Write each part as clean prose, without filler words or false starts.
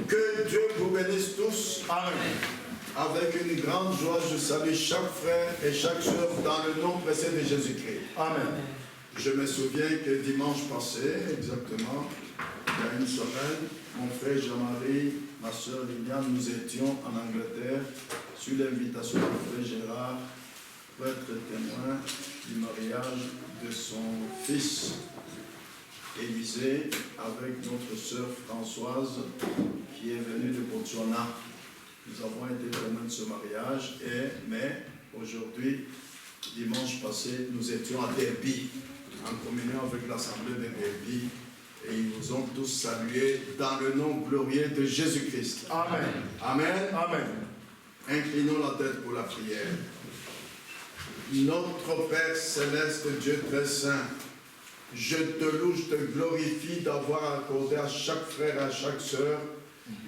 Que Dieu vous bénisse tous. Amen. Avec une grande joie, je salue chaque frère et chaque soeur dans le nom précieux de Jésus-Christ. Amen. Je me souviens que dimanche passé, exactement, il y a une semaine, mon frère Jean-Marie, ma soeur Liliane, nous étions en Angleterre sur l'invitation du frère Gérard pour être témoin du mariage de son fils Élisée avec notre sœur Françoise qui est venue de Botswana. Nous avons été témoins de ce mariage, mais aujourd'hui, dimanche passé, nous étions à Derby, en communion avec l'assemblée de Derby, et ils nous ont tous salués dans le nom glorieux de Jésus-Christ. Amen. Amen. Amen. Inclinons la tête pour la prière. Notre Père céleste, Dieu très saint, je te loue, je te glorifie d'avoir accordé à chaque frère et à chaque sœur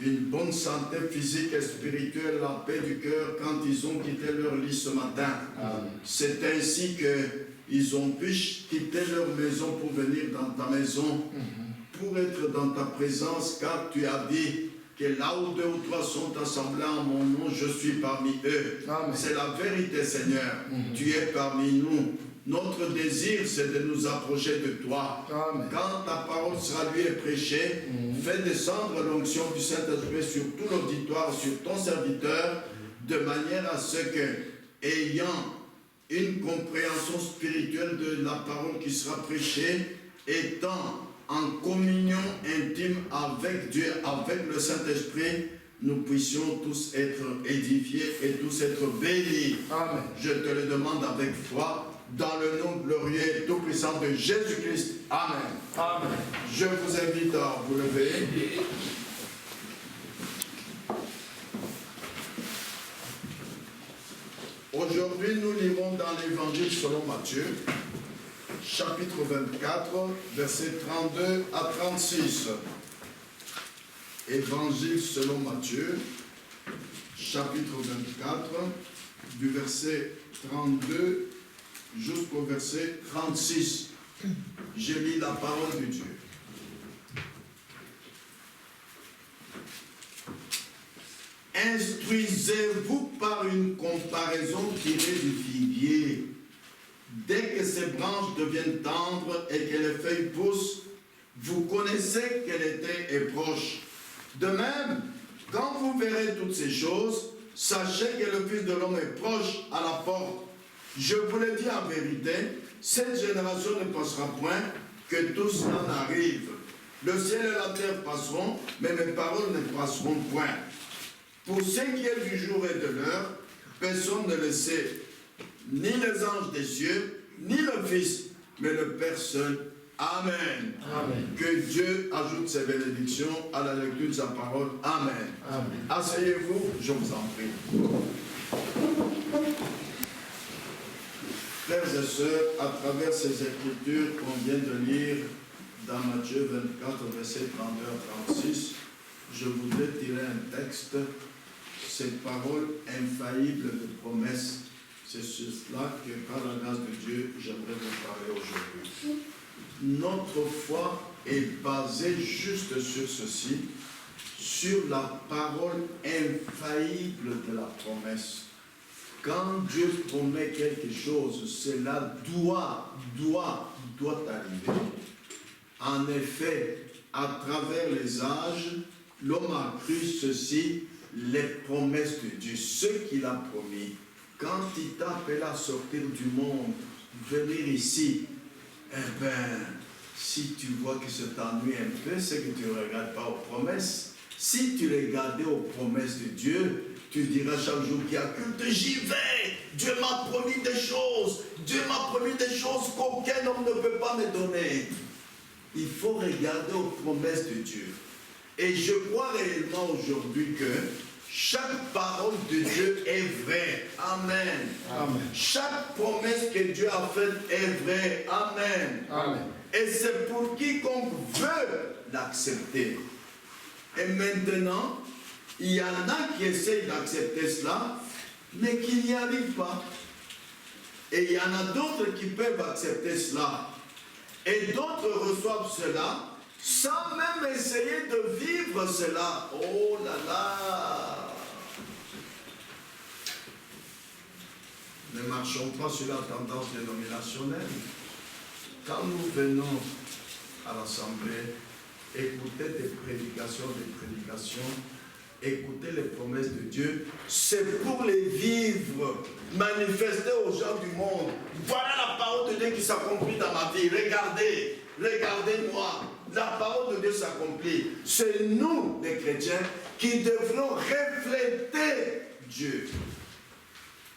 une bonne santé physique et spirituelle, la paix du cœur quand ils ont quitté leur lit ce matin. C'est ainsi qu'ils ont pu quitter leur maison pour venir dans ta maison, pour être dans ta présence, car tu as dit que là où 2 ou 3 sont assemblés en mon nom, je suis parmi eux. C'est la vérité, Seigneur. Tu es parmi nous. Notre désir, c'est de nous approcher de toi. Amen. Quand ta parole sera lui prêchée, fais descendre l'onction du Saint-Esprit sur tout l'auditoire, sur ton serviteur, de manière à ce que, ayant une compréhension spirituelle de la parole qui sera prêchée, étant en communion intime avec Dieu, avec le Saint-Esprit, nous puissions tous être édifiés et tous être bénis. Amen. Je te le demande avec foi, dans le nom glorieux et tout-puissant de Jésus-Christ. Amen. Amen. Je vous invite à vous lever. Aujourd'hui, nous lirons dans l'Évangile selon Matthieu, chapitre 24, versets 32 à 36. Évangile selon Matthieu, chapitre 24, du verset 32 jusqu'au verset 36. Je lis la parole de Dieu. Instruisez-vous par une comparaison tirée du figuier. Dès que ses branches deviennent tendres et que les feuilles poussent, vous connaissez que l'été est proche. De même, quand vous verrez toutes ces choses, sachez que le Fils de l'homme est proche à la porte. Je vous le dis en vérité, cette génération ne passera point, que tout cela n'arrive. Le ciel et la terre passeront, mais mes paroles ne passeront point. Pour ce qui est du jour et de l'heure, personne ne le sait, ni les anges des cieux, ni le Fils, mais le Père seul. Amen. Amen. Que Dieu ajoute ses bénédictions à la lecture de sa parole. Amen. Amen. Asseyez-vous, je vous en prie. Frères et sœurs, à travers ces écritures qu'on vient de lire dans Matthieu 24, verset 32 à 36, je voudrais tirer un texte, cette parole infaillible de promesse. C'est sur cela que, par la grâce de Dieu, j'aimerais vous parler aujourd'hui. Notre foi est basée juste sur ceci, sur la parole infaillible de la promesse. Quand Dieu promet quelque chose, cela doit arriver. En effet, à travers les âges, l'homme a cru ceci, les promesses de Dieu, ce qu'il a promis. Quand il t'appelle à sortir du monde, venir ici, eh bien, si tu vois que ça t'ennuie un peu, c'est que tu ne regardes pas aux promesses. Si tu regardais aux promesses de Dieu, tu diras chaque jour qu'il y a culte, j'y vais. Dieu m'a promis des choses. Dieu m'a promis des choses qu'aucun homme ne peut pas me donner. Il faut regarder aux promesses de Dieu. Et je crois réellement aujourd'hui que chaque parole de Dieu est vraie. Amen. Amen. Chaque promesse que Dieu a faite est vraie. Amen. Amen. Et c'est pour quiconque veut l'accepter. Et maintenant, il y en a qui essayent d'accepter cela, mais qui n'y arrivent pas. Et il y en a d'autres qui peuvent accepter cela. Et d'autres reçoivent cela, sans même essayer de vivre cela. Oh là là! Ne marchons pas sur la tendance dénominationnelle. Quand nous venons à l'assemblée, écouter des prédications, écouter les promesses de Dieu, c'est pour les vivre, manifester aux gens du monde. Voilà la parole de Dieu qui s'accomplit dans ma vie. Regardez, regardez-moi. La parole de Dieu s'accomplit. C'est nous, les chrétiens, qui devrons refléter Dieu.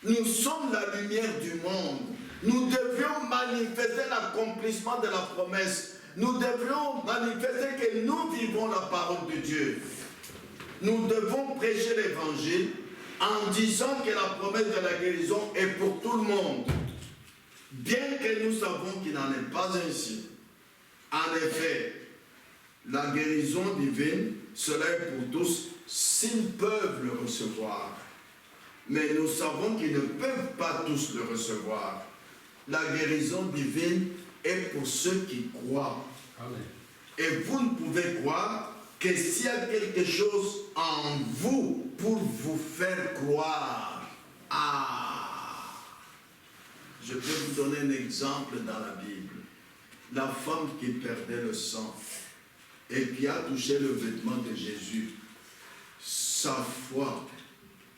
Nous sommes la lumière du monde. Nous devions manifester l'accomplissement de la promesse. Nous devions manifester que nous vivons la parole de Dieu. Nous devons prêcher l'évangile en disant que la promesse de la guérison est pour tout le monde. Bien que nous savons qu'il n'en est pas ainsi. En effet, la guérison divine, cela est pour tous s'ils peuvent le recevoir. Mais nous savons qu'ils ne peuvent pas tous le recevoir. La guérison divine est pour ceux qui croient. Amen. Et vous ne pouvez croire que s'il y a quelque chose en vous pour vous faire croire. Ah! Je peux vous donner un exemple dans la Bible. La femme qui perdait le sang et qui a touché le vêtement de Jésus, sa foi,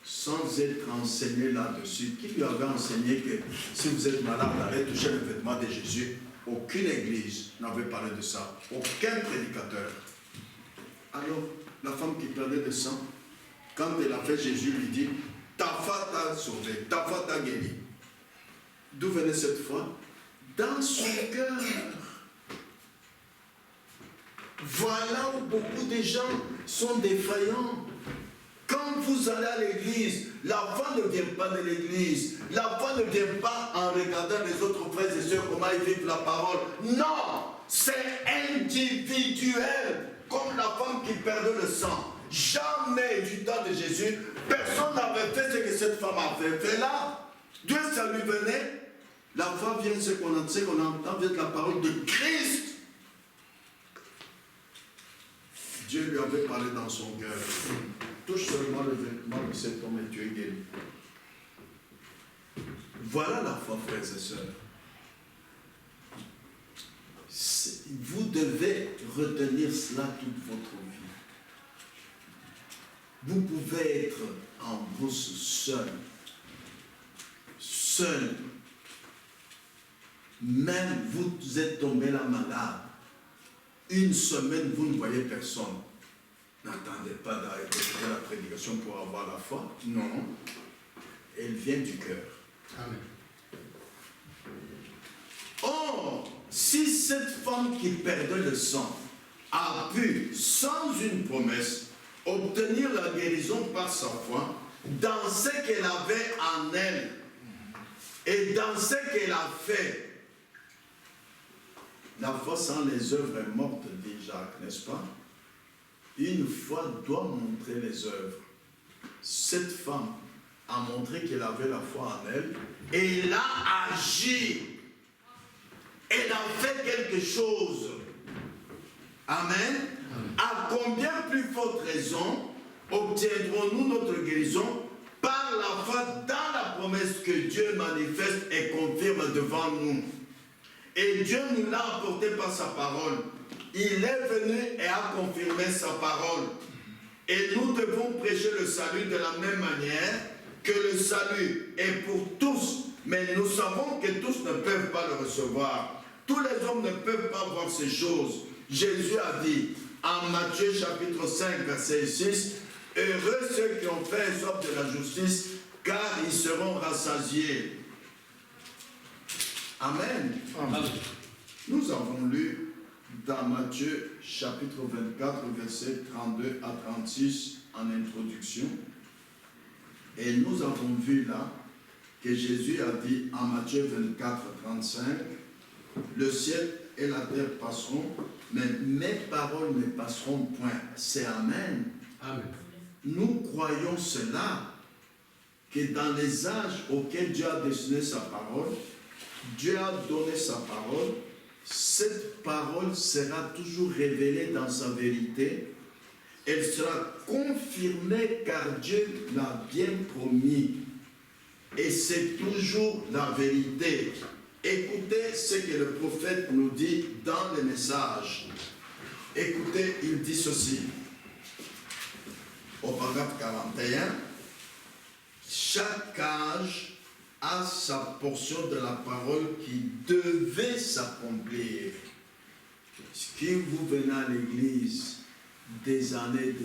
sans être enseigné là-dessus, qui lui avait enseigné que si vous êtes malade, allez toucher le vêtement de Jésus? Aucune église n'avait parlé de ça, aucun prédicateur. Alors, la femme qui perdait le sang, quand elle a fait, Jésus lui dit, ta foi t'a sauvé, ta foi t'a guéri. D'où venait cette foi? Dans son cœur. Voilà où beaucoup de gens sont défaillants. Quand vous allez à l'église, la foi ne vient pas de l'église. La foi ne vient pas en regardant les autres frères et sœurs comment ils vivent la parole. Non, c'est individuel. Comme la femme qui perdait le sang. Jamais du temps de Jésus, personne n'avait fait ce que cette femme avait fait là. Dieu, ça lui venait. La foi vient, ce qu'on entend, vient de la parole de Christ. Dieu lui avait parlé dans son cœur. Touche seulement le vêtement de cet homme et tu es guéri. Voilà la foi, frères et sœurs. Vous devez retenir cela toute votre vie. Vous pouvez être en brousse seul. Seul. Même vous êtes tombé là malade. Une semaine, vous ne voyez personne. N'attendez pas d'arrêter la prédication pour avoir la foi. Non. Elle vient du cœur. Amen. Or, si cette femme qui perdait le sang a pu, sans une promesse, obtenir la guérison par sa foi, dans ce qu'elle avait en elle et dans ce qu'elle a fait, la foi sans les œuvres est morte, dit Jacques, n'est-ce pas? Une foi doit montrer les œuvres. Cette femme a montré qu'elle avait la foi en elle et elle a agi. Elle a fait quelque chose. Amen. À combien plus forte raison obtiendrons-nous notre guérison par la foi dans la promesse que Dieu manifeste et confirme devant nous. Et Dieu nous l'a apporté par sa parole. Il est venu et a confirmé sa parole. Et nous devons prêcher le salut de la même manière que le salut est pour tous. Mais nous savons que tous ne peuvent pas le recevoir. Tous les hommes ne peuvent pas voir ces choses. Jésus a dit en Matthieu chapitre 5 verset 6, « Heureux ceux qui ont fait soif de la justice, car ils seront rassasiés. » Amen. Amen. Nous avons lu dans Matthieu chapitre 24 versets 32 à 36 en introduction. Et nous avons vu là que Jésus a dit en Matthieu 24, 35, « Le ciel et la terre passeront, mais mes paroles ne passeront point. » C'est Amen. Amen. Nous croyons cela, que dans les âges auxquels Dieu a destiné sa parole, Dieu a donné sa parole cette parole sera toujours révélée dans sa vérité. Elle sera confirmée car Dieu l'a bien promis. Et c'est toujours la vérité. Écoutez ce que le prophète nous dit dans le message. Écoutez, il dit ceci. Au paragraphe 41, chaque âge a sa portion de la parole qui devait s'accomplir. Si vous venez à l'église des années,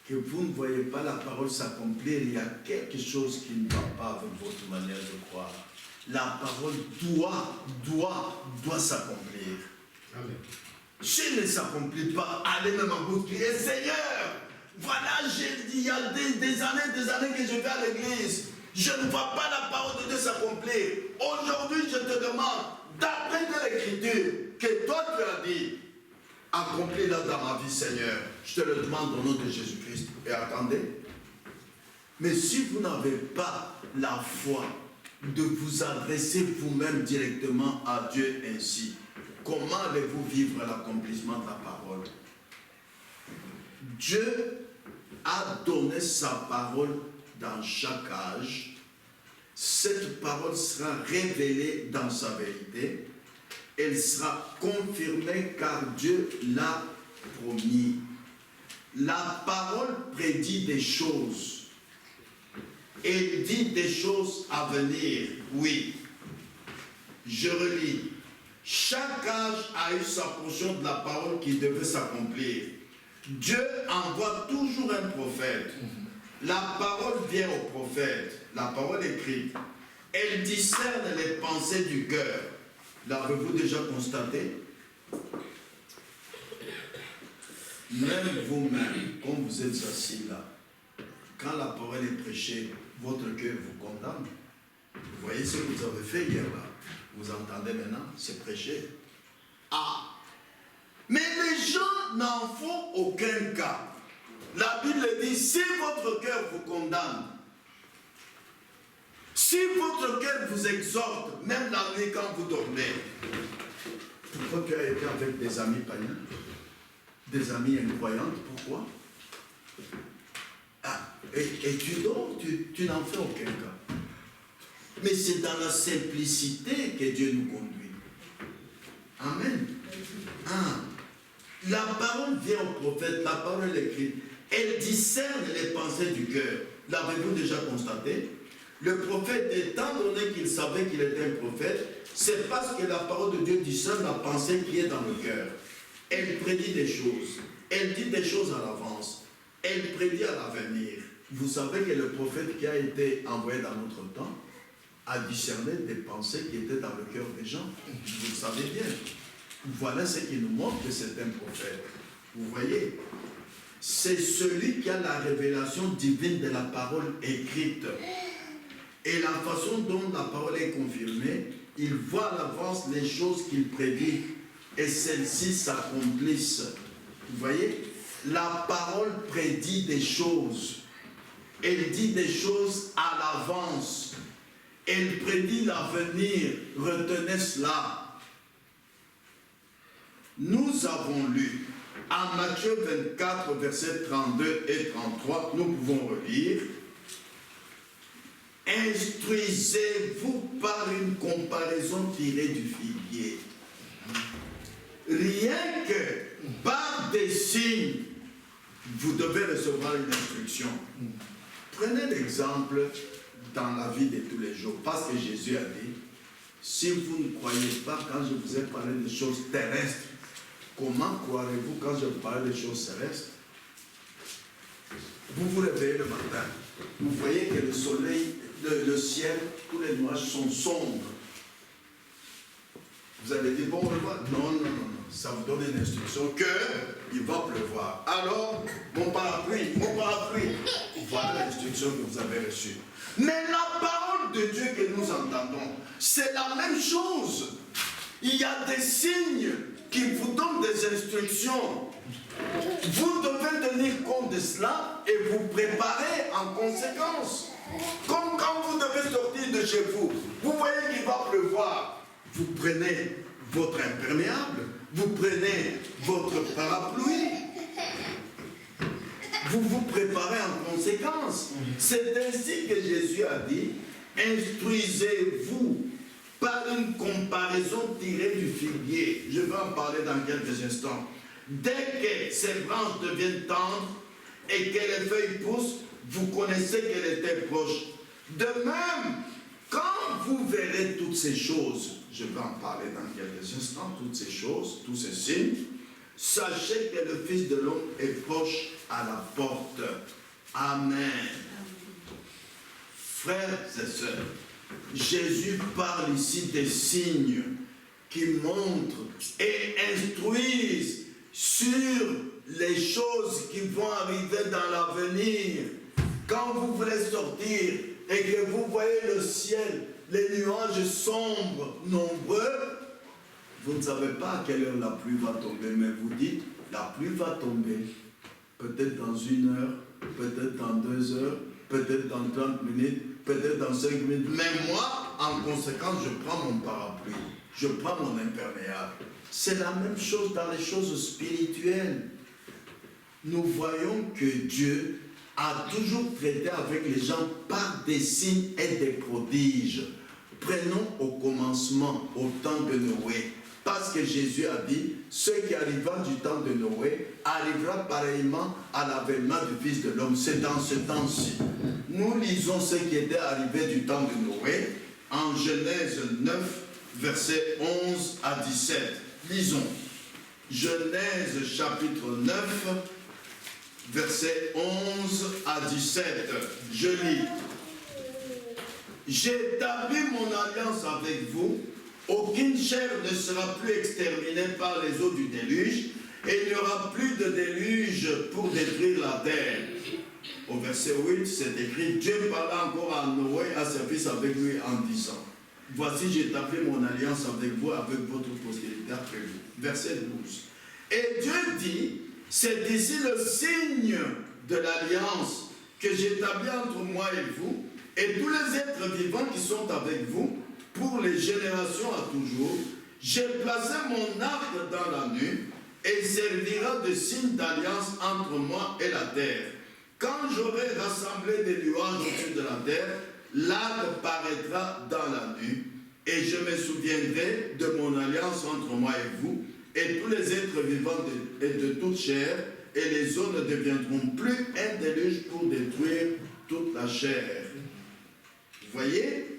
que vous ne voyez pas la parole s'accomplir, il y a quelque chose qui ne va pas avec votre manière de croire. La parole doit s'accomplir. Si elle ne s'accomplit pas, allez même en vous crier, Seigneur, voilà, j'ai dit il y a des années que je vais à l'église. Je ne vois pas la parole de Dieu s'accomplir. Aujourd'hui, je te demande, d'après l'Écriture, que toi tu as dit, accomplis-la dans ma vie, Seigneur. Je te le demande au nom de Jésus-Christ. Et attendez. Mais si vous n'avez pas la foi de vous adresser vous-même directement à Dieu ainsi, comment allez-vous vivre l'accomplissement de la parole? Dieu a donné sa parole dans chaque âge. Cette parole sera révélée dans sa vérité. Elle sera confirmée car Dieu l'a promis. La parole prédit des choses. Elle dit des choses à venir. Oui. Je relis. Chaque âge a eu sa portion de la parole qui devait s'accomplir. Dieu envoie toujours un prophète. La parole vient au prophète. La parole écrite. Elle discerne les pensées du cœur. L'avez-vous déjà constaté? Même vous-même, quand vous êtes assis là, quand la parole est prêchée, votre cœur vous condamne. Vous voyez ce que vous avez fait hier là. Vous entendez maintenant, c'est prêché. Ah! Mais les gens n'en font aucun cas. La Bible dit, si votre cœur vous condamne, si votre cœur vous exhorte, même la nuit quand vous dormez, pourquoi tu as été avec des amis païens, des amis incroyants, pourquoi? Ah, et tu dors, tu n'en fais aucun cas. Mais c'est dans la simplicité que Dieu nous conduit. Amen. Ah. La parole vient au prophète, la parole est écrite. Elle discerne les pensées du cœur. L'avez-vous déjà constaté? Le prophète, étant donné qu'il savait qu'il était un prophète, c'est parce que la parole de Dieu discerne la pensée qui est dans le cœur. Elle prédit des choses. Elle dit des choses à l'avance. Elle prédit à l'avenir. Vous savez que le prophète qui a été envoyé dans notre temps a discerné des pensées qui étaient dans le cœur des gens. Vous le savez bien. Voilà ce qui nous montre que c'est un prophète. Vous voyez, c'est celui qui a la révélation divine de la parole écrite. Et la façon dont la parole est confirmée, il voit à l'avance les choses qu'il prédit et celles-ci s'accomplissent. Vous voyez, la parole prédit des choses. Elle dit des choses à l'avance. Elle prédit l'avenir. Retenez cela. Nous avons lu en Matthieu 24, versets 32 et 33, nous pouvons relire. Instruisez-vous par une comparaison tirée du figuier. Rien que par des signes, vous devez recevoir une instruction. Prenez l'exemple dans la vie de tous les jours, parce que Jésus a dit, si vous ne croyez pas quand je vous ai parlé de choses terrestres, comment croirez-vous quand je vous parle de choses célestes? Vous vous réveillez le matin, vous voyez que le soleil, le ciel, tous les nuages sont sombres. Vous allez dire, bon, on le voit. Non, non, non, non. Ça vous donne une instruction qu'il va pleuvoir. Alors, mon parapluie. Voilà l'instruction que vous avez reçue. Mais la parole de Dieu que nous entendons, c'est la même chose. Il y a des signes qui vous donnent des instructions. Vous devez tenir compte de cela et vous préparer en conséquence. Comme quand vous devez sortir de chez vous, vous voyez qu'il va pleuvoir. Vous prenez votre imperméable, vous prenez votre parapluie, vous vous préparez en conséquence. C'est ainsi que Jésus a dit, instruisez-vous par une comparaison tirée du figuier. Je vais en parler dans quelques instants. Dès que ces branches deviennent tendres et que les feuilles poussent, vous connaissez qu'elle était proche. De même, quand vous verrez toutes ces choses, je vais en parler dans quelques instants, toutes ces choses, tous ces signes, sachez que le Fils de l'homme est proche à la porte. Amen. Frères et sœurs, Jésus parle ici des signes qui montrent et instruisent sur les choses qui vont arriver dans l'avenir. Quand vous voulez sortir et que vous voyez le ciel, les nuages sombres, nombreux, vous ne savez pas à quelle heure la pluie va tomber, mais vous dites, la pluie va tomber, peut-être dans 1 heure, peut-être dans 2 heures, peut-être dans 30 minutes, peut-être dans 5 minutes. Mais moi, en conséquence, je prends mon parapluie, je prends mon imperméable. C'est la même chose dans les choses spirituelles. Nous voyons que Dieu a toujours traité avec les gens par des signes et des prodiges. Prenons au commencement, au temps de Noé. Parce que Jésus a dit, ce qui arriva du temps de Noé arrivera pareillement à l'avènement du Fils de l'homme. C'est dans ce temps-ci. Nous lisons ce qui était arrivé du temps de Noé en Genèse 9, versets 11 à 17. Lisons. Genèse chapitre 9, versets 11 à 17. Je lis. J'établis mon alliance avec vous. Aucune chair ne sera plus exterminée par les eaux du déluge, et il n'y aura plus de déluge pour détruire la terre. Au verset 8, c'est écrit, Dieu parla encore à Noé, à ses fils avec lui, en disant, voici j'établis mon alliance avec vous, avec votre postérité après vous. Verset 12. Et Dieu dit, c'est ici le signe de l'alliance que j'établis entre moi et vous, et tous les êtres vivants qui sont avec vous, pour les générations à toujours. J'ai placé mon arc dans la nuit, et il servira de signe d'alliance entre moi et la terre. Quand j'aurai rassemblé des nuages au-dessus de la terre, l'arc paraîtra dans la nuit, et je me souviendrai de mon alliance entre moi et vous, et tous les êtres vivants et de toute chair, et les eaux ne deviendront plus un déluge pour détruire toute la chair. Vous voyez?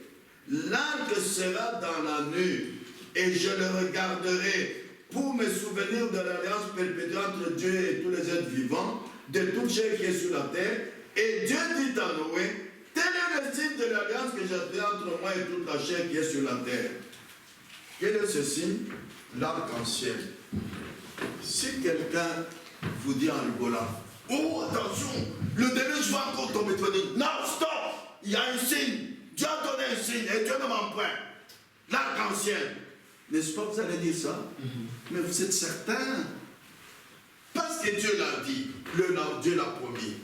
L'arc sera dans la nuit, et je le regarderai pour me souvenir de l'alliance perpétuelle entre Dieu et tous les êtres vivants, de toute chair qui est sur la terre. Et Dieu dit à Noé, tel est le signe de l'alliance que j'ai fait entre moi et toute la chair qui est sur la terre. Quel est ce signe? L'arc-en-ciel. Si quelqu'un vous dit en rigolant, oh attention, le déluge va encore tomber, tu vas dire, non, stop, il y a un signe. Dieu a donné un signe et Dieu ne ment point. L'arc-en-ciel. N'est-ce pas, vous allez dire ça? Mais vous êtes certain? Parce que Dieu l'a dit, Dieu l'a promis.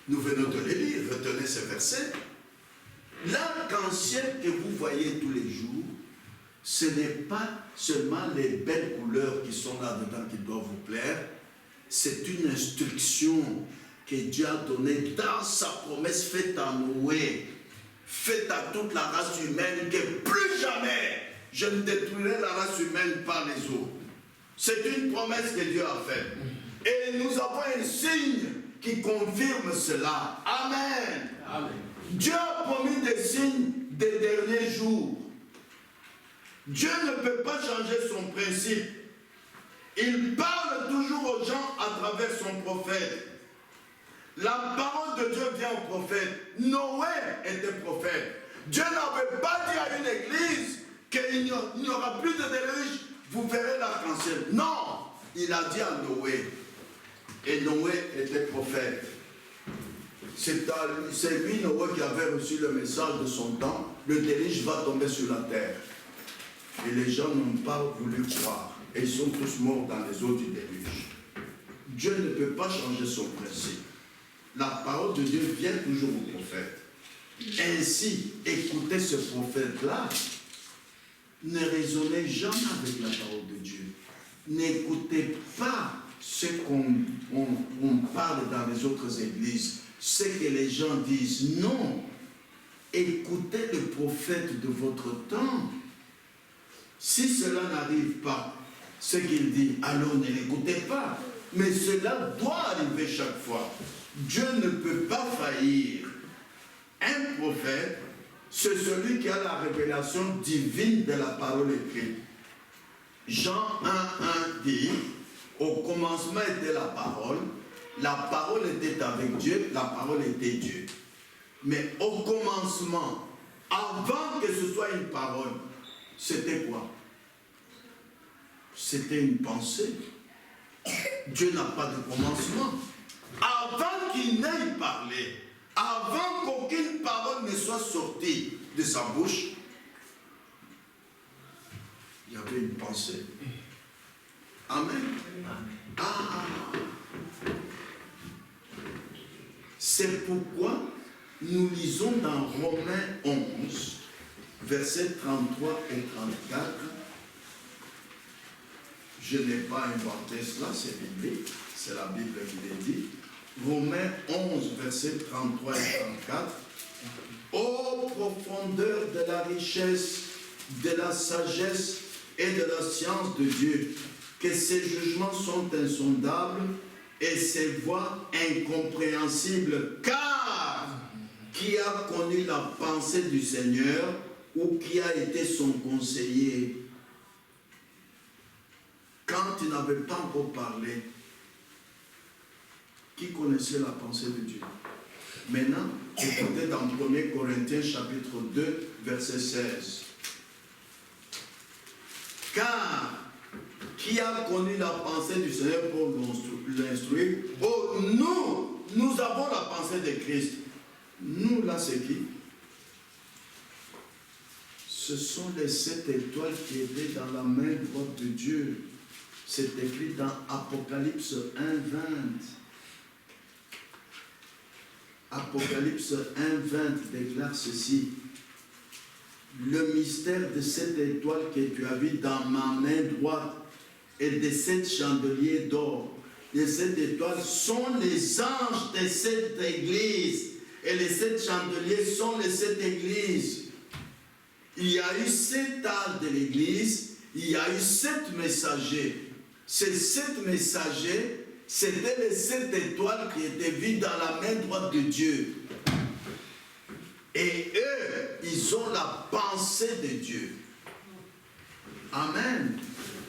Nous venons de les lire, retenez ces versets. L'arc-en-ciel que vous voyez tous les jours, ce n'est pas seulement les belles couleurs qui sont là-dedans qui doivent vous plaire, c'est une instruction que Dieu a donnée dans sa promesse faite à Noé. Faites à toute la race humaine que plus jamais je ne détruirai la race humaine par les eaux. C'est une promesse que Dieu a faite. Et nous avons un signe qui confirme cela. Amen. Amen. Dieu a promis des signes des derniers jours. Dieu ne peut pas changer son principe. Il parle toujours aux gens à travers son prophète. La parole de Dieu vient au prophète. Noé était prophète. Dieu n'avait pas dit à une église qu'il n'y aura plus de déluge, vous verrez l'arc-en-ciel. Non, il a dit à Noé. Et Noé était prophète. C'est lui, Noé, qui avait reçu le message de son temps. Le déluge va tomber sur la terre. Et les gens n'ont pas voulu croire. Et ils sont tous morts dans les eaux du déluge. Dieu ne peut pas changer son principe. La parole de Dieu vient toujours au prophète. Ainsi, écoutez ce prophète-là. ne raisonnez jamais avec la parole de Dieu. N'écoutez pas ce qu'on parle dans les autres églises, ce que les gens disent. Non, écoutez le prophète de votre temps. Si cela n'arrive pas, ce qu'il dit, alors ne l'écoutez pas. Mais cela doit arriver chaque fois. Dieu ne peut pas faillir. Un prophète, c'est celui qui a la révélation divine de la parole écrite. Jean 1,1 dit, au commencement était la parole était avec Dieu, la parole était Dieu. Mais au commencement, avant que ce soit une parole, c'était quoi? C'était une pensée. Dieu n'a pas de commencement. Avant qu'il n'aille parler, avant qu'aucune parole ne soit sortie de sa bouche, il y avait une pensée. Amen. Ah. C'est pourquoi nous lisons dans Romains 11, versets 33 et 34. Je n'ai pas inventé cela, c'est biblique, c'est la Bible qui le dit. Romains 11, versets 33 et 34. Ô profondeur de la richesse, de la sagesse et de la science de Dieu, que ses jugements sont insondables et ses voies incompréhensibles, car qui a connu la pensée du Seigneur ou qui a été son conseiller? Quand il n'avait pas encore parlé, qui connaissait la pensée de Dieu? Maintenant, écoutez dans 1 Corinthiens chapitre 2, verset 16. Car qui a connu la pensée du Seigneur pour l'instruire? Oh, nous avons la pensée de Christ. Nous, là, c'est qui? Ce sont les 7 étoiles qui étaient dans la main droite de Dieu. C'est écrit dans Apocalypse 1, 20. Apocalypse 1, 20 déclare ceci. Le mystère de cette étoile que tu as vu dans ma main droite et de 7 chandeliers d'or. Les 7 étoiles sont les anges de cette église. Et les 7 chandeliers sont les 7 églises. Il y a eu 7 âges de l'église. Il y a eu 7 messagers. Ces 7 messagers, c'était les 7 étoiles qui étaient vues dans la main droite de Dieu. Et eux, ils ont la pensée de Dieu. Amen.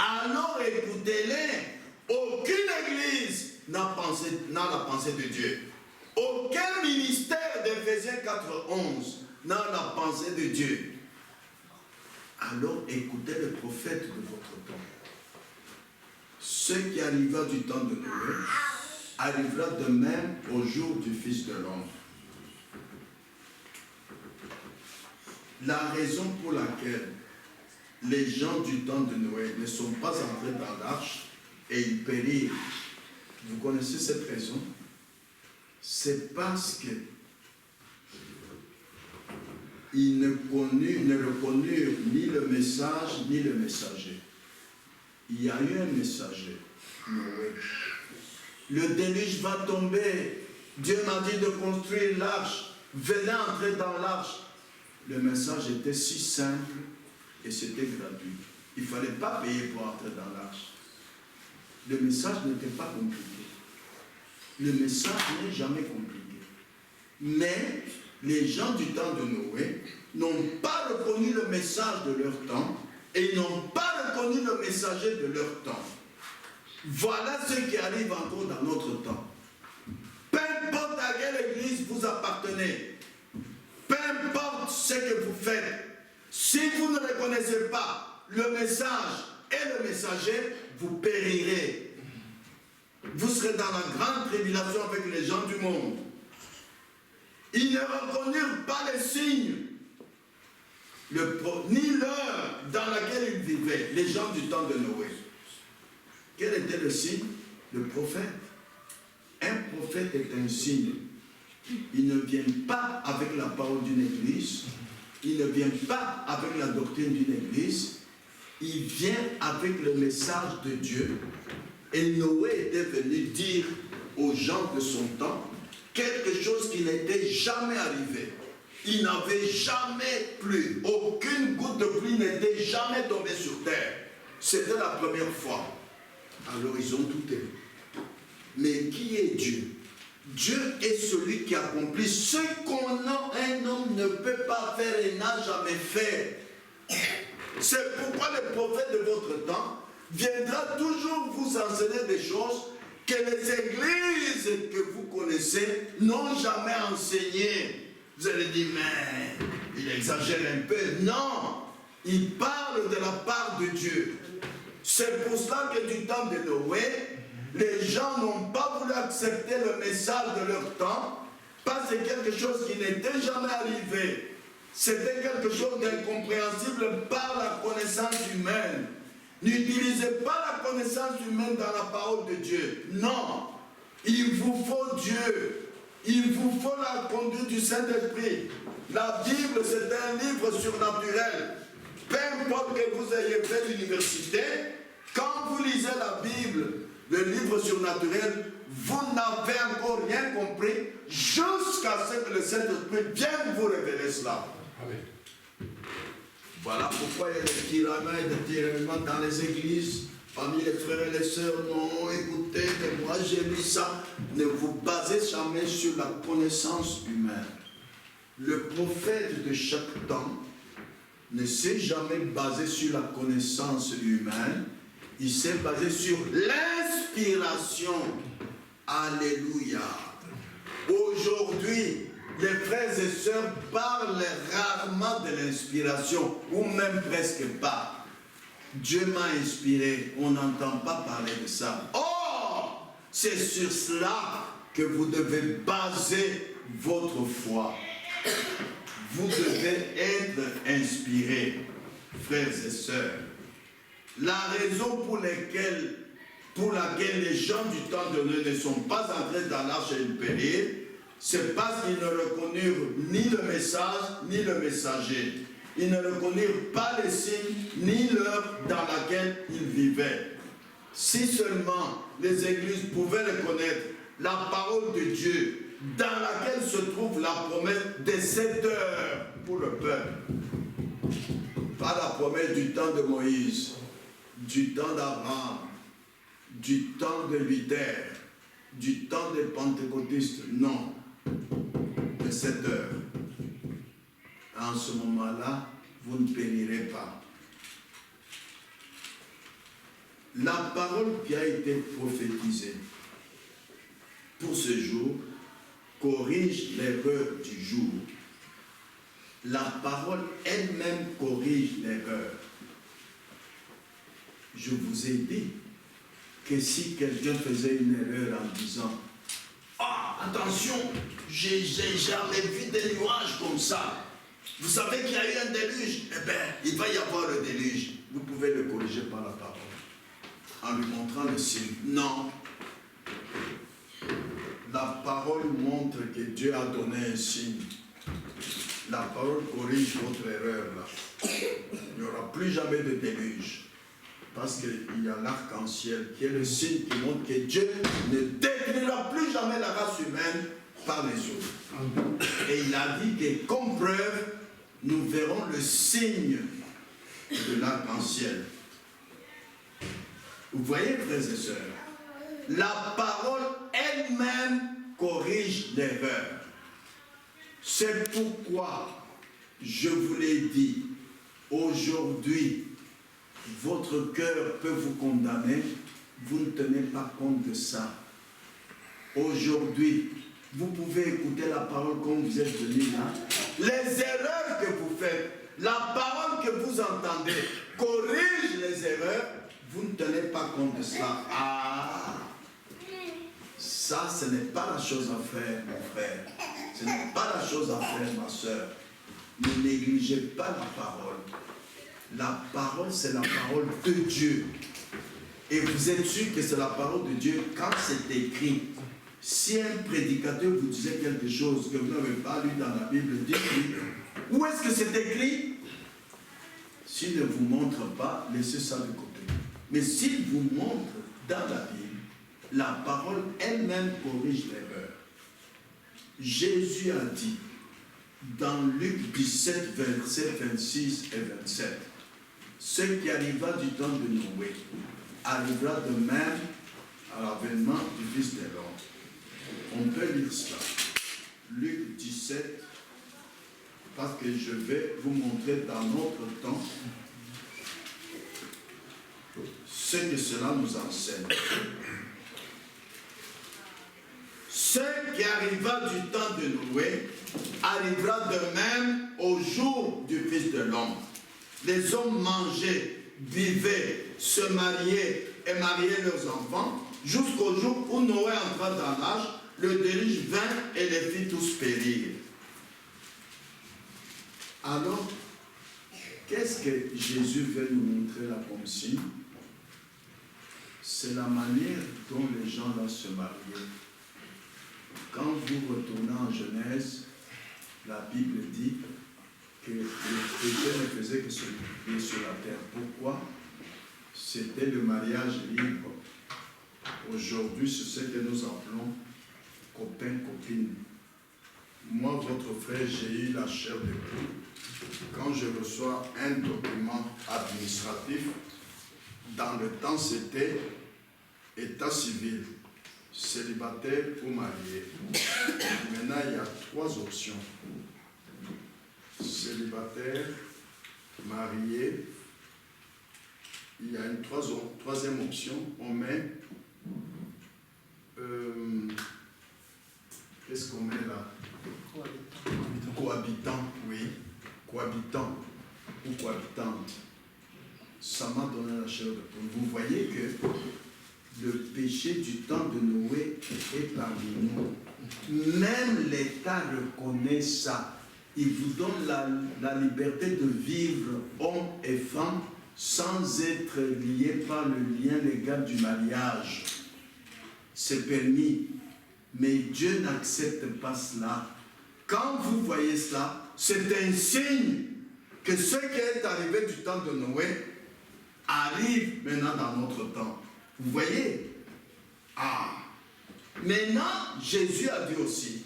Alors écoutez-les. Aucune église n'a la pensée de Dieu. Aucun ministère d'Éphésiens 4:11 n'a la pensée de Dieu. Alors écoutez le prophète de votre temps. Ce qui arriva du temps de Noé arrivera de même au jour du Fils de l'homme. La raison pour laquelle les gens du temps de Noé ne sont pas entrés dans l'arche et ils périrent, vous connaissez cette raison? C'est parce que ils ne reconnurent ni le message ni le messager. Il y a eu un messager, Noé. Le déluge va tomber. Dieu m'a dit de construire l'arche. Venez entrer dans l'arche. Le message était si simple et c'était gratuit. Il ne fallait pas payer pour entrer dans l'arche. Le message n'était pas compliqué. Le message n'est jamais compliqué. Mais les gens du temps de Noé n'ont pas reconnu le message de leur temps et ils n'ont pas reconnu le messager de leur temps. Voilà ce qui arrive encore dans notre temps. Peu importe à quelle église vous appartenez, peu importe ce que vous faites, si vous ne reconnaissez pas le message et le messager, vous périrez. Vous serez dans la grande tribulation avec les gens du monde. Ils ne reconnurent pas les signes, ni l'heure dans laquelle ils vivaient, les gens du temps de Noé. Quel était le signe? Le prophète. Un prophète est un signe. Il ne vient pas avec la parole d'une église, il ne vient pas avec la doctrine d'une église, il vient avec le message de Dieu. Et Noé était venu dire aux gens de son temps quelque chose qui n'était jamais arrivé. Il n'avait jamais plu. Aucune goutte de pluie n'était jamais tombée sur terre. C'était la première fois. Alors ils ont douté. Mais qui est Dieu? Dieu est celui qui accomplit ce qu'un homme ne peut pas faire et n'a jamais fait. C'est pourquoi le prophète de votre temps viendra toujours vous enseigner des choses que les églises que vous connaissez n'ont jamais enseignées. Vous allez dire, mais il exagère un peu. Non, il parle de la part de Dieu. C'est pour cela que du temps de Noé, les gens n'ont pas voulu accepter le message de leur temps, parce que c'est quelque chose qui n'était jamais arrivé. C'était quelque chose d'incompréhensible par la connaissance humaine. N'utilisez pas la connaissance humaine dans la parole de Dieu. Non, il vous faut Dieu. Il vous faut la conduite du Saint-Esprit. La Bible, c'est un livre surnaturel. Peu importe que vous ayez fait l'université, quand vous lisez la Bible, le livre surnaturel, vous n'avez encore rien compris jusqu'à ce que le Saint-Esprit vienne vous révéler cela. Amen. Voilà pourquoi il y a des tiraillements et des tiraillements dans les églises, parmi les frères et les sœurs. Non, écoutez, mais moi j'ai lu ça. Ne vous basez jamais sur la connaissance humaine. Le prophète de chaque temps ne s'est jamais basé sur la connaissance humaine. Il s'est basé sur l'inspiration. Alléluia. Aujourd'hui, les frères et sœurs parlent rarement de l'inspiration, ou même presque pas. Dieu m'a inspiré, on n'entend pas parler de ça. Or, c'est sur cela que vous devez baser votre foi. Vous devez être inspirés, frères et sœurs. La raison pour laquelle les gens du temps de Noé ne sont pas entrés dans l'arche et ils périrent, c'est parce qu'ils ne reconnurent ni le message, ni le messager. Ils ne reconnurent pas les signes, ni l'heure dans laquelle ils vivaient. Si seulement les églises pouvaient reconnaître la parole de Dieu, dans laquelle se trouve la promesse de cette heure pour le peuple. Pas la promesse du temps de Moïse, du temps d'Abraham, du temps de Luther, du temps des pentecôtistes, non, de cette heure. En ce moment-là, vous ne périrez pas. La parole qui a été prophétisée pour ce jour corrige l'erreur du jour. La parole elle-même corrige l'erreur. Je vous ai dit que si quelqu'un faisait une erreur en disant « Ah, attention, j'ai jamais vu des nuages comme ça. Vous savez qu'il y a eu un déluge. Eh bien, il va y avoir le déluge. » Vous pouvez le corriger par la parole, en lui montrant le signe. Non. La parole montre que Dieu a donné un signe. La parole corrige votre erreur là. Il n'y aura plus jamais de déluge. Parce qu'il y a l'arc-en-ciel qui est le signe qui montre que Dieu ne détruira plus jamais la race humaine par les eaux. Et il a dit que comme preuve, nous verrons le signe de l'arc-en-ciel. Vous voyez, frères et sœurs, la parole elle-même corrige l'erreur. C'est pourquoi je vous l'ai dit, aujourd'hui, votre cœur peut vous condamner, vous ne tenez pas compte de ça. Aujourd'hui, vous pouvez écouter la parole comme vous êtes venu là. Les erreurs que vous faites, la parole que vous entendez corrige les erreurs, vous ne tenez pas compte de cela. Ah, ça, ce n'est pas la chose à faire, mon frère. Ce n'est pas la chose à faire, ma soeur. Ne négligez pas la parole. La parole, c'est la parole de Dieu. Et vous êtes sûr que c'est la parole de Dieu quand c'est écrit. Si un prédicateur vous disait quelque chose que vous n'avez pas lu dans la Bible, dites-lui, où est-ce que c'est écrit? s'il ne vous montre pas, laissez ça de côté. Mais s'il vous montre dans la Bible, la parole elle-même corrige l'erreur. Jésus a dit, dans Luc 17, versets 26 et 27, ce qui arriva du temps de Noé arrivera de même à l'avènement du Fils de l'homme. On peut lire cela. Luc 17, parce que je vais vous montrer dans notre temps ce que cela nous enseigne. Ce qui arriva du temps de Noé arrivera de même au jour du Fils de l'homme. Les hommes mangeaient, vivaient, se mariaient et mariaient leurs enfants, jusqu'au jour où Noé entra dans l'âge, le déluge vint et les fit tous périr. Alors, qu'est-ce que Jésus veut nous montrer là comme signe? C'est la manière dont les gens là se mariaient. Quand vous retournez en Genèse, la Bible dit que le péché ne faisait que se multiplier sur la terre. Pourquoi? C'était le mariage libre. Aujourd'hui, c'est ce que nous appelons copain, copine. Moi, votre frère, j'ai eu la chair de poule. Quand je reçois un document administratif, dans le temps, c'était état civil, célibataire ou marié. Maintenant, il y a 3 options. Célibataire, marié. Il y a une troisième option. On met... qu'est-ce qu'on met là? Cohabitant, oui. Cohabitant ou cohabitante. Ça m'a donné la chair de poule. Vous voyez que le péché du temps de Noé est parmi nous. Même l'État reconnaît ça. Il vous donne la liberté de vivre, hommes et femmes, sans être liés par le lien légal du mariage. C'est permis. Mais Dieu n'accepte pas cela. Quand vous voyez cela, c'est un signe que ce qui est arrivé du temps de Noé arrive maintenant dans notre temps. Vous voyez? Ah! Maintenant, Jésus a dit aussi,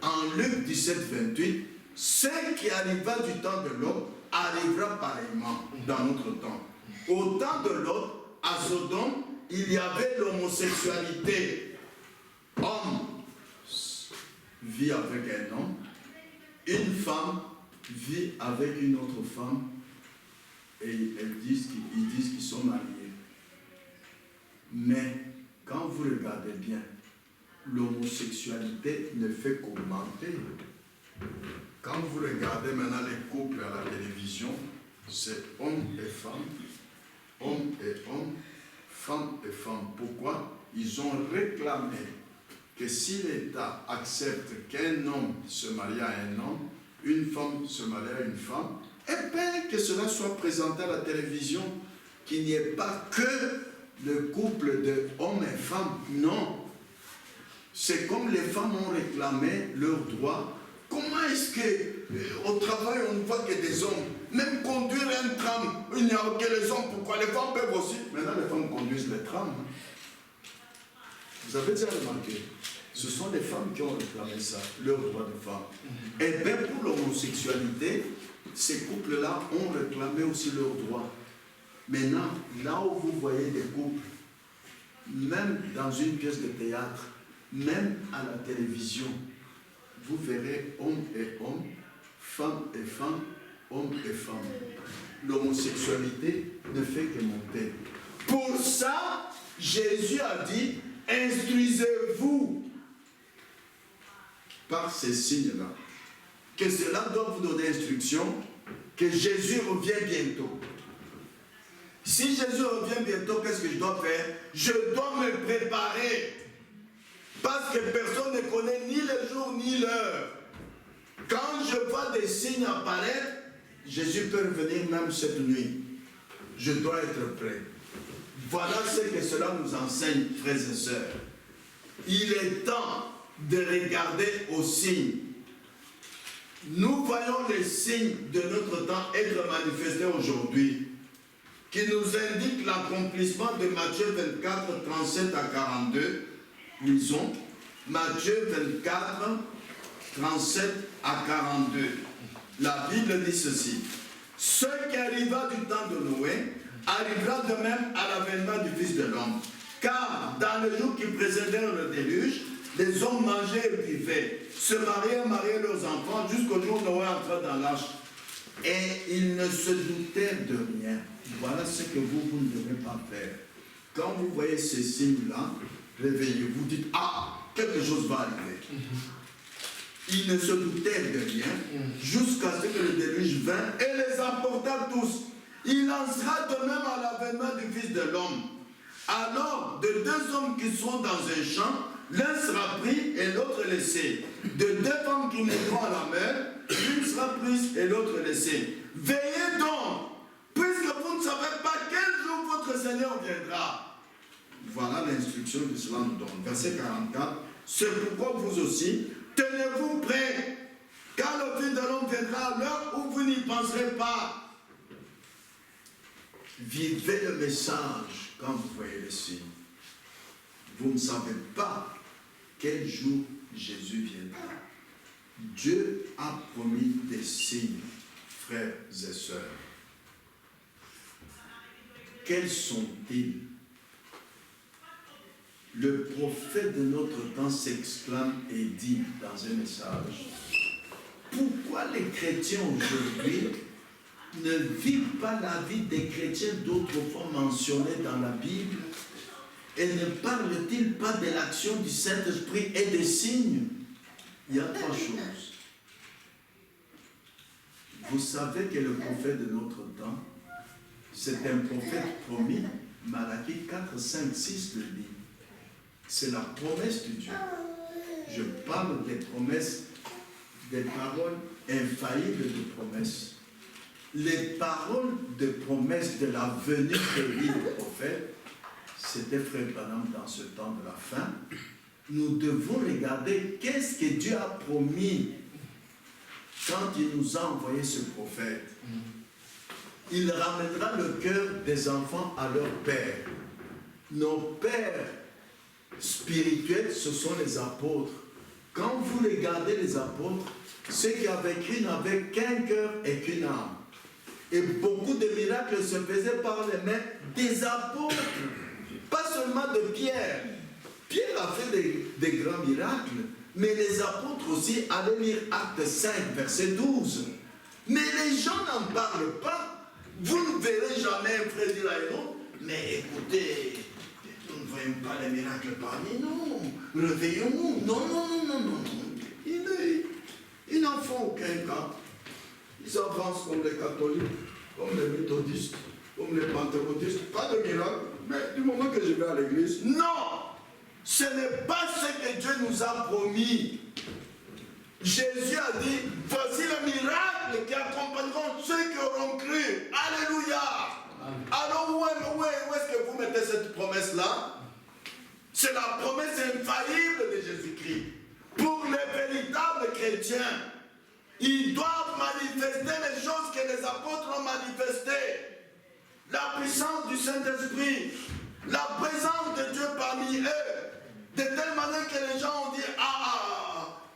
en Luc 17, 28, ce qui arriva du temps de l'autre arrivera pareillement dans notre temps. Au temps de l'autre, à Sodome, il y avait l'homosexualité. Homme vit avec un homme, une femme vit avec une autre femme, et ils disent qu'ils sont mariés. Mais quand vous regardez bien, l'homosexualité ne fait qu'augmenter. Quand vous regardez maintenant les couples à la télévision, c'est hommes et femmes, hommes et hommes, femmes et femmes. Pourquoi? Ils ont réclamé que si l'État accepte qu'un homme se marie à un homme, une femme se marie à une femme, et bien que cela soit présenté à la télévision, qu'il n'y ait pas que le couple de hommes et femmes. Non. C'est comme les femmes ont réclamé leurs droits. Comment est-ce qu'au travail on ne voit que des hommes? Même conduire un tram, il n'y a que les hommes. Pourquoi les femmes peuvent aussi? Maintenant les femmes conduisent les trams. Vous avez déjà remarqué? Ce sont les femmes qui ont réclamé ça, leurs droits de femmes. Et bien pour l'homosexualité, ces couples-là ont réclamé aussi leurs droits. Maintenant, là où vous voyez des couples, même dans une pièce de théâtre, même à la télévision, vous verrez hommes et hommes, femmes et femmes, hommes et femmes. L'homosexualité ne fait que monter. Pour ça, Jésus a dit, instruisez-vous par ces signes-là. Que cela doit vous donner instruction, que Jésus revient bientôt. Si Jésus revient bientôt, qu'est-ce que je dois faire? Je dois me préparer. Parce que personne ne connaît ni le jour ni l'heure. Quand je vois des signes apparaître, Jésus peut revenir même cette nuit. Je dois être prêt. Voilà ce que cela nous enseigne, frères et sœurs. Il est temps de regarder aux signes. nous voyons les signes de notre temps être manifestés aujourd'hui, qui nous indiquent l'accomplissement de Matthieu 24, 37 à 42. Lisons Matthieu 24, 37 à 42. La Bible dit ceci. Ce qui arriva du temps de Noé arrivera de même à l'avènement du Fils de l'homme. Car dans les jours qui précédèrent le déluge, les hommes mangeaient et buvaient, se mariaient leurs enfants, jusqu'au jour où Noé entra dans l'arche. Et ils ne se doutèrent de rien. Voilà ce que vous ne devez pas faire. Quand vous voyez ces signes-là, réveillez-vous, dites, ah, quelque chose va arriver. Ils ne se doutèrent de rien, jusqu'à ce que le déluge vint et les emporta tous. Il en sera de même à l'avènement du Fils de l'homme. Alors, de deux hommes qui sont dans un champ, l'un sera pris et l'autre laissé. De deux femmes qui naîtront à la mer, l'une sera prise et l'autre laissée. Veillez donc, puisque vous ne savez pas quel jour votre Seigneur viendra. Voilà l'instruction que cela nous donne. Verset 44. C'est pourquoi vous aussi, tenez-vous prêts, car le Fils de l'homme viendra à l'heure où vous n'y penserez pas. Vivez le message quand vous voyez les signes. Vous ne savez pas quel jour Jésus viendra. Dieu a promis des signes, frères et sœurs. Quels sont-ils? Le prophète de notre temps s'exclame et dit dans un message, pourquoi les chrétiens aujourd'hui ne vivent pas la vie des chrétiens d'autrefois mentionnés dans la Bible et ne parlent-ils pas de l'action du Saint-Esprit et des signes? Il y a trois choses. Vous savez que le prophète de notre temps, c'est un prophète promis. Malachie 4, 5, 6 le dit. C'est la promesse de Dieu. Je parle des promesses, des paroles infaillibles de promesses. Les paroles de promesse de la venue de dit le prophète, c'était Frère Branham dans ce temps de la fin. Nous devons regarder qu'est-ce que Dieu a promis quand il nous a envoyé ce prophète. Il ramènera le cœur des enfants à leur père. Nos pères spirituels, ce sont les apôtres. Quand vous regardez les apôtres, ceux qui avaient écrit n'avaient qu'un cœur et qu'une âme. Et beaucoup de miracles se faisaient par les mains des apôtres. Pas seulement de Pierre. Pierre a fait des grands miracles. Mais les apôtres aussi, allez lire Acte 5, verset 12. Mais les gens n'en parlent pas. Vous ne verrez jamais un frère dire à un autre, mais écoutez, nous ne voyons pas les miracles parmi nous. Réveillons-nous. Non. Ils n'en font aucun cas. Ils avancent comme les catholiques, comme les méthodistes, comme les pentecôtistes. Pas de miracle, mais du moment que je vais à l'église, non! Ce n'est pas ce que Dieu nous a promis. Jésus a dit, voici le miracle qui accompagneront ceux qui auront cru. Alléluia! Amen. Alors où est-ce que vous mettez cette promesse-là? C'est la promesse infaillible de Jésus-Christ. Pour les véritables chrétiens, ils doivent manifester les choses que les apôtres ont manifestées. La puissance du Saint-Esprit, la présence de Dieu parmi eux, de telle manière que les gens ont dit,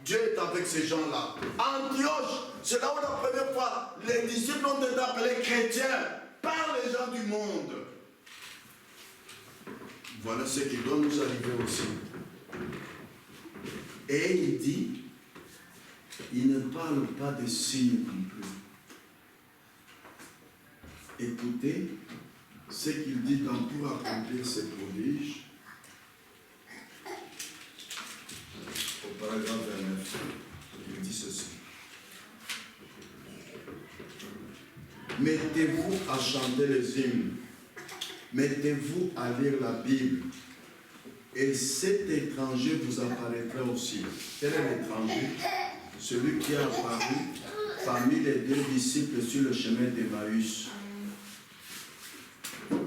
Dieu est avec ces gens-là. Antioche, c'est là où la première fois, les disciples ont été appelés chrétiens par les gens du monde. Voilà ce qui doit nous arriver aussi. Et il dit, il ne parle pas de signes non plus. Écoutez ce qu'il dit pour accomplir ces prodiges. Au paragraphe 29, il dit ceci. Mettez-vous à chanter les hymnes. Mettez-vous à lire la Bible. Et cet étranger vous apparaîtra aussi. Quel est l'étranger? Celui qui a apparu parmi les deux disciples sur le chemin d'Emmaüs.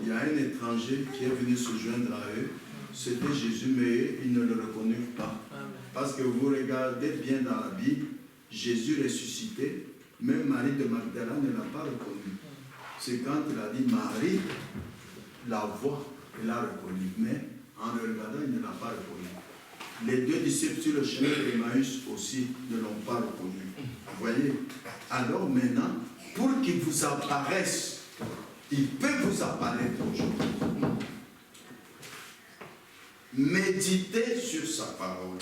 Il y a un étranger qui est venu se joindre à eux. C'était Jésus, mais ils ne le reconnurent pas. Parce que vous regardez bien dans la Bible, Jésus ressuscité, même Marie de Magdala ne l'a pas reconnu. C'est quand il a dit Marie, la voix, il l'a reconnu. Mais en le regardant, il ne l'a pas reconnu. Les deux disciples sur le chemin d'Emmaüs aussi ne l'ont pas reconnu. Vous voyez? Alors maintenant, pour qu'il vous apparaisse, il peut vous apparaître aujourd'hui. Méditez sur sa parole.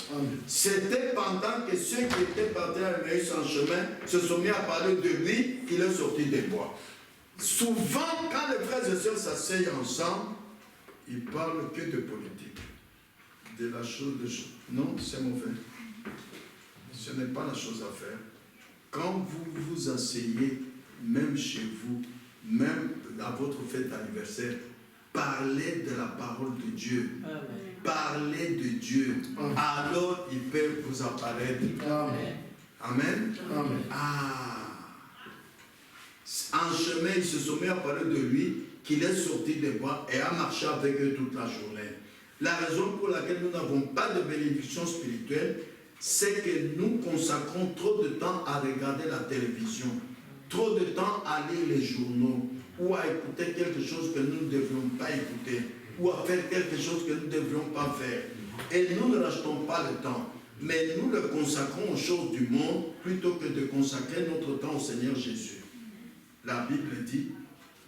C'était pendant que ceux qui étaient partis à Emmaüs en chemin se sont mis à parler de lui qu'il est sorti des bois. Souvent, quand les frères et sœurs s'asseyent ensemble, ils parlent que de politique. De la chose de... Non, c'est mauvais. Ce n'est pas la chose à faire. Quand vous vous asseyez, même chez vous, même à votre fête d'anniversaire, parlez de la parole de Dieu. Amen. Parlez de Dieu. Amen. Alors il peut vous apparaître. Amen. Amen. Amen. En chemin, ils se sont mis à parler de lui, qu'il est sorti des bois et a marché avec eux toute la journée. La raison pour laquelle nous n'avons pas de bénédiction spirituelle, c'est que nous consacrons trop de temps à regarder la télévision, trop de temps à lire les journaux, ou à écouter quelque chose que nous ne devrions pas écouter, ou à faire quelque chose que nous ne devrions pas faire. Et nous ne rachetons pas le temps, mais nous le consacrons aux choses du monde plutôt que de consacrer notre temps au Seigneur Jésus. La Bible dit,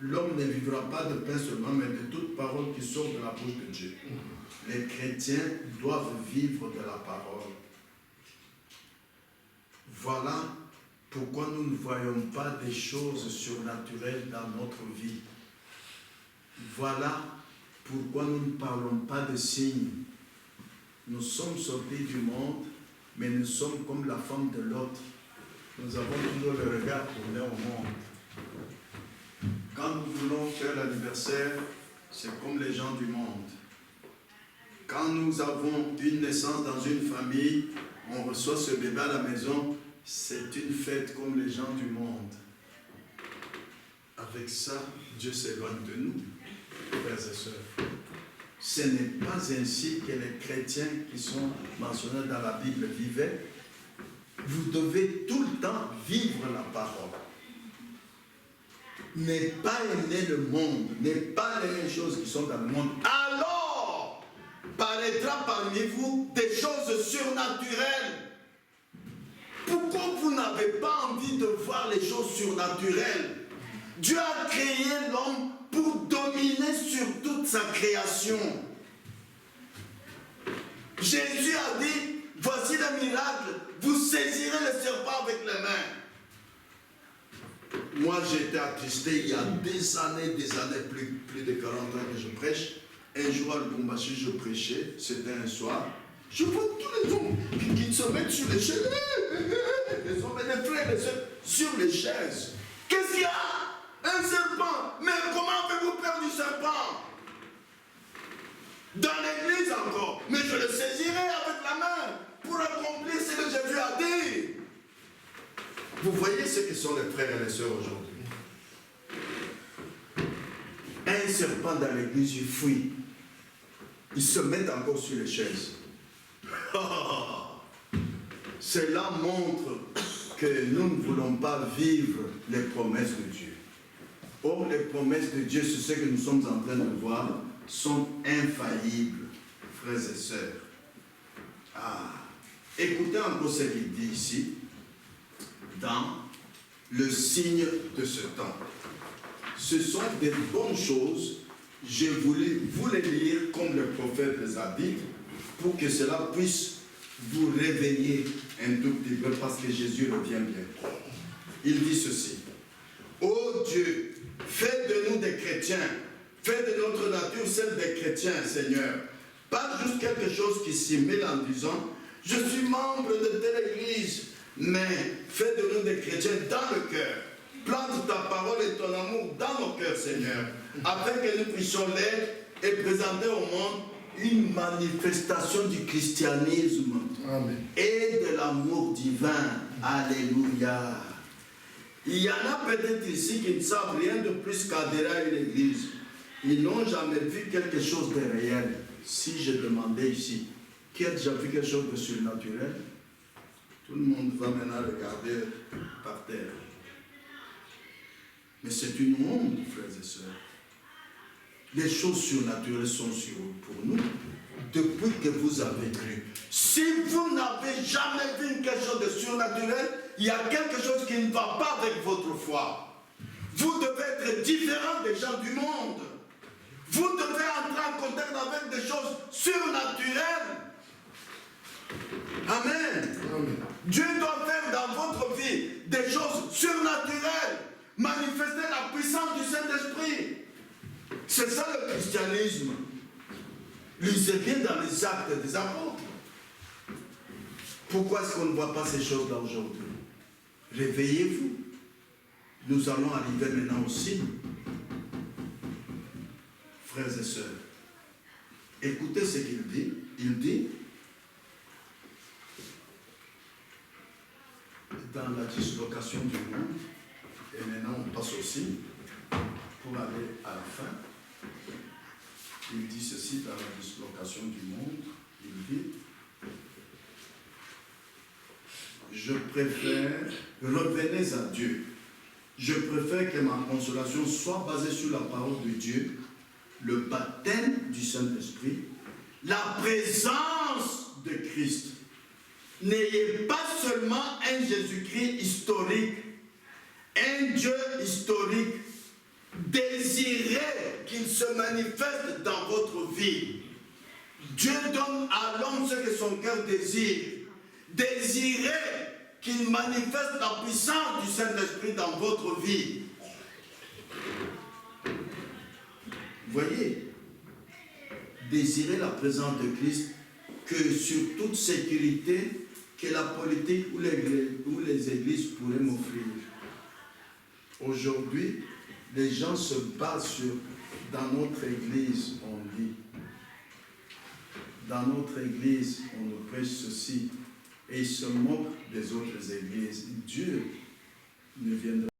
l'homme ne vivra pas de pain seulement, mais de toute parole qui sort de la bouche de Dieu. Les chrétiens doivent vivre de la parole. Voilà pourquoi nous ne voyons pas des choses surnaturelles dans notre vie. Voilà pourquoi nous ne parlons pas de signes. Nous sommes sortis du monde, mais nous sommes comme la femme de Lot. Nous avons toujours le regard tourné au monde. Quand nous voulons faire l'anniversaire, c'est comme les gens du monde. Quand nous avons une naissance dans une famille, on reçoit ce bébé à la maison, c'est une fête comme les gens du monde. Avec ça, Dieu s'éloigne de nous, frères et sœurs. Ce n'est pas ainsi que les chrétiens qui sont mentionnés dans la Bible vivaient. Vous devez tout le temps vivre la parole. Ne pas aimer le monde, ne pas aimer les choses qui sont dans le monde. Alors, paraîtra parmi vous des choses surnaturelles. Pourquoi vous n'avez pas envie de voir les choses surnaturelles? Dieu a créé l'homme pour dominer sur toute sa création. Jésus a dit, voici le miracle, vous saisirez le serpent avec les mains. Moi, j'étais attristé il y a des années, plus de 40 ans que je prêche. Un jour à Lubumbashi, je prêchais, c'était un soir. Je vois tous les hommes qui se mettent sur les chaises. Les hommes et les frères et les soeurs sur les chaises. Qu'est-ce qu'il y a? Un serpent. Mais comment avez-vous peur du serpent? Dans l'église encore. Mais je le saisirai avec la main pour accomplir ce que Jésus a dit. Vous voyez ce que sont les frères et les sœurs aujourd'hui. Un serpent dans l'église, il fuit. Ils se mettent encore sur les chaises. Cela montre que nous ne voulons pas vivre les promesses de Dieu. Or, les promesses de Dieu, c'est ce que nous sommes en train de voir, sont infaillibles, frères et sœurs. Écoutez encore ce qu'il dit ici, dans le signe de ce temps. Ce sont des bonnes choses. J'ai voulu vous les lire comme le prophète les a dit, pour que cela puisse vous réveiller un tout petit peu, parce que Jésus revient bientôt. Il dit ceci. Ô Dieu, fais de nous des chrétiens, fais de notre nature celle des chrétiens, Seigneur. Pas juste quelque chose qui simule en disant, je suis membre de telle église, mais fais de nous des chrétiens dans le cœur. Plante ta parole et ton amour dans nos cœurs, Seigneur, afin que nous puissions l'être et présenter au monde une manifestation du christianisme. Amen. Et de l'amour divin. Alléluia. Il y en a peut-être ici qui ne savent rien de plus qu'adhérer à une église. Ils n'ont jamais vu quelque chose de réel. Si je demandais ici, qui a déjà vu quelque chose de surnaturel? Tout le monde va maintenant regarder par terre. Mais c'est une honte, frères et sœurs. Les choses surnaturelles sont sur pour nous depuis que vous avez cru. Si vous n'avez jamais vu quelque chose de surnaturel, il y a quelque chose qui ne va pas avec votre foi. Vous devez être différent des gens du monde. Vous devez entrer en contact avec des choses surnaturelles. Amen. Amen. Dieu doit faire dans votre vie des choses surnaturelles. Manifester la puissance du Saint-Esprit. C'est ça le christianisme. Lisez bien dans les actes des apôtres. Pourquoi est-ce qu'on ne voit pas ces choses-là aujourd'hui? Réveillez-vous. Nous allons arriver maintenant aussi. Frères et sœurs, écoutez ce qu'il dit. Il dit, dans la dislocation du monde, et maintenant on passe aussi, pour aller à la fin, il dit ceci dans la dislocation du monde, il dit, je préfère, revenez à Dieu, je préfère que ma consolation soit basée sur la parole de Dieu, le baptême du Saint-Esprit, la présence de Christ. N'ayez pas seulement un Jésus-Christ historique, un Dieu historique. Désirez qu'il se manifeste dans votre vie. Dieu donne à l'homme ce que son cœur désire. Désirez qu'il manifeste la puissance du Saint-Esprit dans votre vie. Voyez, désirez la présence de Christ que sur toute sécurité que la politique ou les églises pourraient m'offrir. Aujourd'hui, les gens se basent sur, dans notre église, on dit, dans notre église, on nous prêche ceci, et ils se moquent des autres églises. Dieu ne viendra